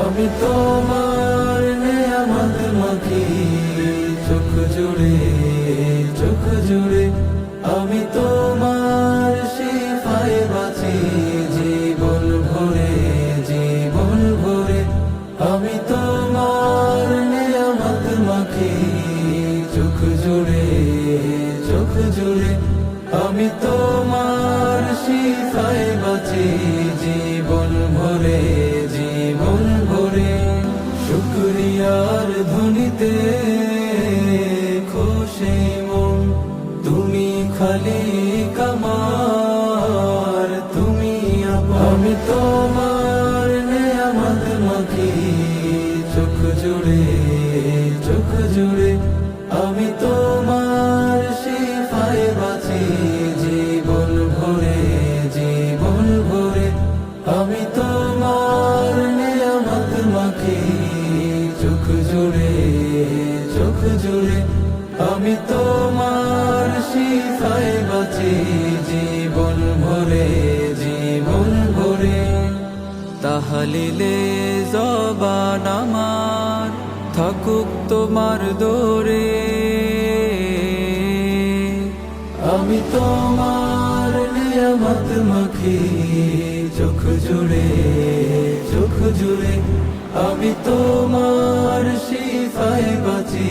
আমি তোমার নেয়ামত মাখি চোখ জুড়ে, চোখ জুড়ে। আমি তোমার শিফায় বাঁচি জীবন ভরে, জীবন ভরে। আমি তোমার নেয়ামত মাখি চোখ জুড়ে, চোখ জুড়ে। আমি তোমার শিফায় বাঁচি জীবন ভরে, জীবন ভরে। শুকরিয়ার ধ্বনিতে খুশি মন, তুমি খালিক আমার, তুমি আপন। আমি তোমার নেয়ামত মাখি চোখ জুড়ে, চোখ জুড়ে। আমি তোমার শিফায় বাঁচি জীবন ভরে, জীবন ভরে। আমি তোমার নেয়ামত মাখি চোখ জুড়ে, চোখ জুড়ে। আমি তোমার শিফায় বাঁচি জীবন ভরে, জীবন ভরে। তাহলিলে জবান আমার থাকুক তোমার দোরে। আমি তোমার নিয়ামত মাখি চোখ জুড়ে, চোখ জুড়ে। আমি তোমার শিফায় বাঁচি